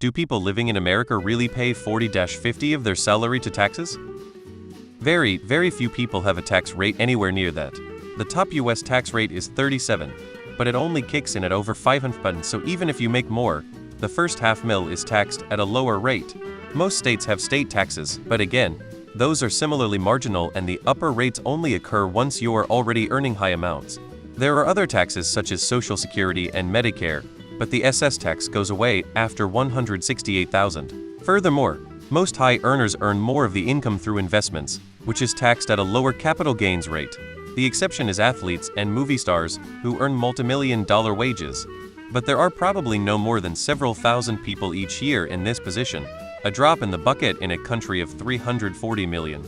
Do people living in America really pay 40-50 of their salary to taxes? Very, very few people have a tax rate anywhere near that. The top US tax rate is 37, but it only kicks in at over 500, so even if you make more, the first half mil is taxed at a lower rate. Most states have state taxes, but again, those are similarly marginal and the upper rates only occur once you are already earning high amounts. There are other taxes such as Social Security and Medicare, but the SS tax goes away after 168,000. Furthermore, most high earners earn more of the income through investments, which is taxed at a lower capital gains rate. The exception is athletes and movie stars who earn multimillion-dollar wages. But there are probably no more than several thousand people each year in this position, a drop in the bucket in a country of 340 million.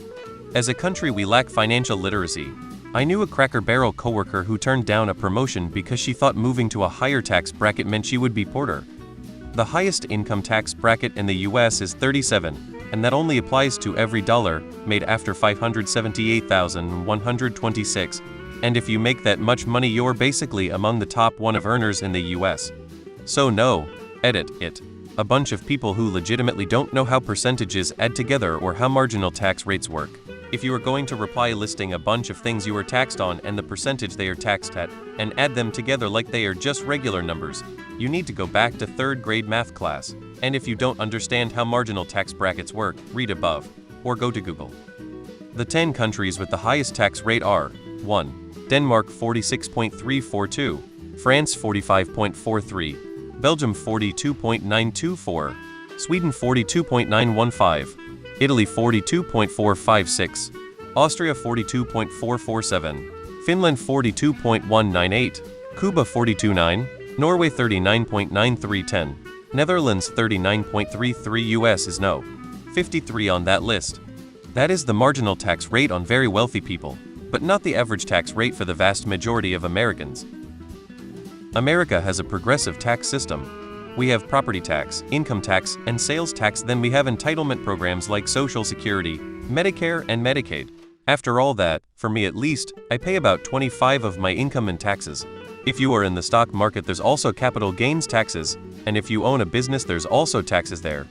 As a country, we lack financial literacy. I knew a Cracker Barrel coworker who turned down a promotion because she thought moving to a higher tax bracket meant she would be poorer. The highest income tax bracket in the US is 37, and that only applies to every dollar made after 578,126. And if you make that much money, you're basically among the top 1% of earners in the US. So no, edit it. A bunch of people who legitimately don't know how percentages add together or how marginal tax rates work. If you are going to reply listing a bunch of things you are taxed on and the percentage they are taxed at, and add them together like they are just regular numbers, you need to go back to 3rd grade math class. And if you don't understand how marginal tax brackets work, read above, or go to Google. The 10 countries with the highest tax rate are 1. Denmark 46.342, France 45.43, Belgium 42.924, Sweden 42.915, Italy 42.456, Austria 42.447, Finland 42.198, Cuba 42.9, Norway 39.9310, Netherlands 39.33. US is no. 53 on that list. That is the marginal tax rate on very wealthy people, but not the average tax rate for the vast majority of Americans. America has a progressive tax system. We have property tax, income tax, and sales tax. Then we have entitlement programs like Social Security, Medicare, and Medicaid. After all that, for me at least, I pay about 25% of my income in taxes. If you are in the stock market, there's also capital gains taxes, and if you own a business, there's also taxes there.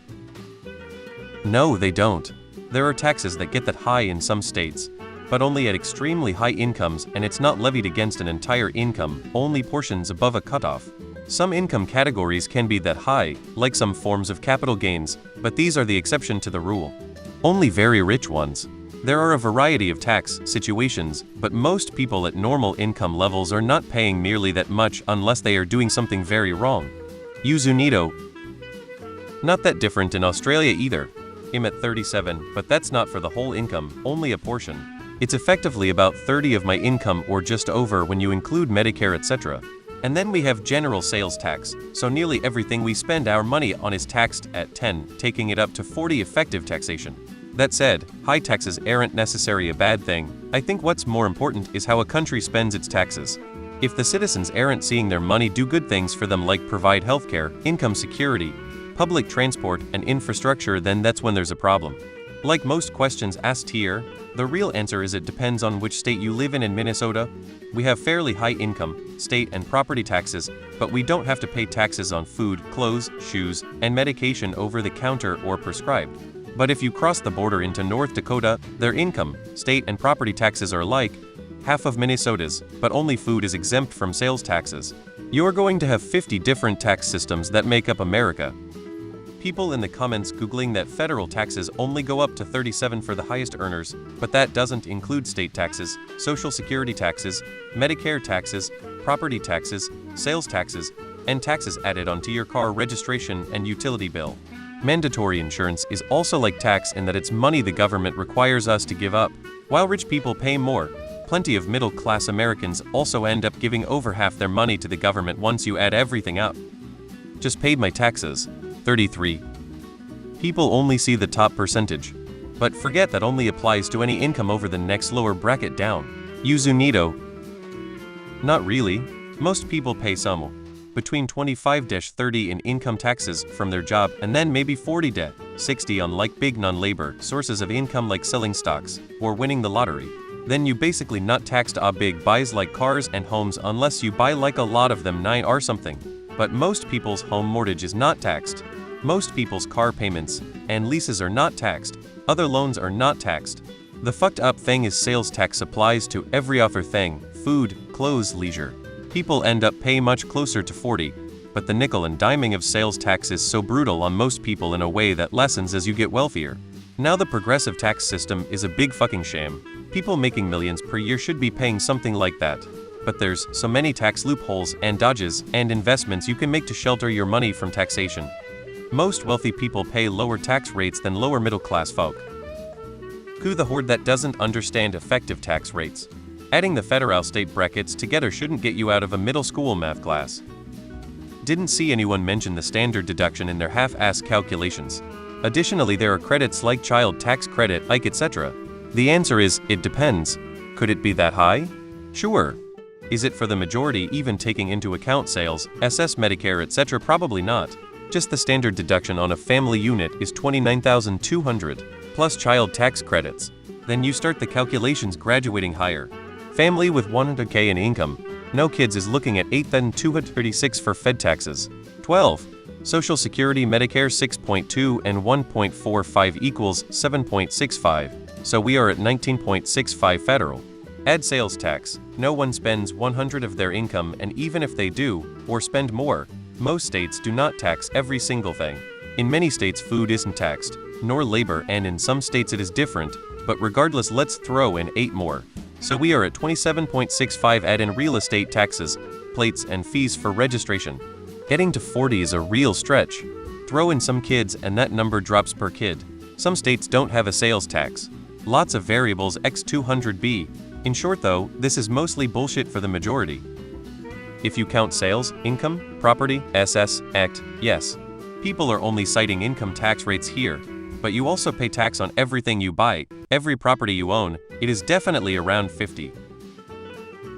No, they don't. There are taxes that get that high in some states, but only at extremely high incomes, and it's not levied against an entire income, only portions above a cutoff. Some income categories can be that high, like some forms of capital gains, but these are the exception to the rule. Only very rich ones. There are a variety of tax situations, but most people at normal income levels are not paying nearly that much unless they are doing something very wrong. Use Unido. Not that different in Australia either. I'm at 37, but that's not for the whole income, only a portion. It's effectively about 30 of my income or just over when you include Medicare, etc. And then we have general sales tax, so nearly everything we spend our money on is taxed at 10, taking it up to 40 effective taxation. That said, high taxes aren't necessarily a bad thing. I think what's more important is how a country spends its taxes. If the citizens aren't seeing their money do good things for them like provide healthcare, income security, public transport, and infrastructure, then that's when there's a problem. Like most questions asked here, the real answer is it depends on which state you live in. In Minnesota, we have fairly high income, state and property taxes, but we don't have to pay taxes on food, clothes, shoes, and medication over the counter or prescribed. But if you cross the border into North Dakota, their income, state and property taxes are like half of Minnesota's, but only food is exempt from sales taxes. You're going to have 50 different tax systems that make up America. People in the comments googling that federal taxes only go up to 37 for the highest earners, but that doesn't include state taxes, Social Security taxes, Medicare taxes, property taxes, sales taxes, and taxes added onto your car registration and utility bill. Mandatory insurance is also like tax in that it's money the government requires us to give up. While rich people pay more, plenty of middle-class Americans also end up giving over half their money to the government once you add everything up. Just paid my taxes. 33. People only see the top percentage, but forget that only applies to any income over the next lower bracket down. Use Unido. Not really. Most people pay some between 25-30 in income taxes from their job, and then maybe 40-60 on like big non-labor sources of income like selling stocks or winning the lottery. Then you basically not taxed on big buys like cars and homes unless you buy like a lot of them 9 or something. But most people's home mortgage is not taxed. Most people's car payments and leases are not taxed. Other loans are not taxed. The fucked up thing is sales tax applies to every other thing: food, clothes, leisure. People end up paying much closer to 40, but the nickel and diming of sales tax is so brutal on most people in a way that lessens as you get wealthier. Now the progressive tax system is a big fucking sham. People making millions per year should be paying something like that. But there's so many tax loopholes and dodges and investments you can make to shelter your money from taxation. Most wealthy people pay lower tax rates than lower middle class folk. Who the horde that doesn't understand effective tax rates? Adding the federal state brackets together shouldn't get you out of a middle school math class. Didn't see anyone mention the standard deduction in their half-ass calculations. Additionally, there are credits like child tax credit, like etc. The answer is, it depends. Could it be that high? Sure. Is it for the majority even taking into account sales, SS Medicare etc? Probably not. Just the standard deduction on a family unit is $29,200, plus child tax credits. Then you start the calculations graduating higher. Family with $100K in income, no kids is looking at $8,236 for Fed taxes. 12. Social Security Medicare 6.2 and 1.45 equals 7.65, so we are at 19.65 federal. Add sales tax. No one spends 100 of their income, and even if they do, or spend more, most states do not tax every single thing. In many states food isn't taxed, nor labor, and in some states it is different, but regardless let's throw in 8 more. So we are at 27.65. Add in real estate taxes, plates and fees for registration. Getting to 40 is a real stretch. Throw in some kids and that number drops per kid. Some states don't have a sales tax. Lots of variables x 200b. In short though, this is mostly bullshit for the majority. If you count sales, income, property, SS, act, yes. People are only citing income tax rates here, but you also pay tax on everything you buy, every property you own. It is definitely around 50.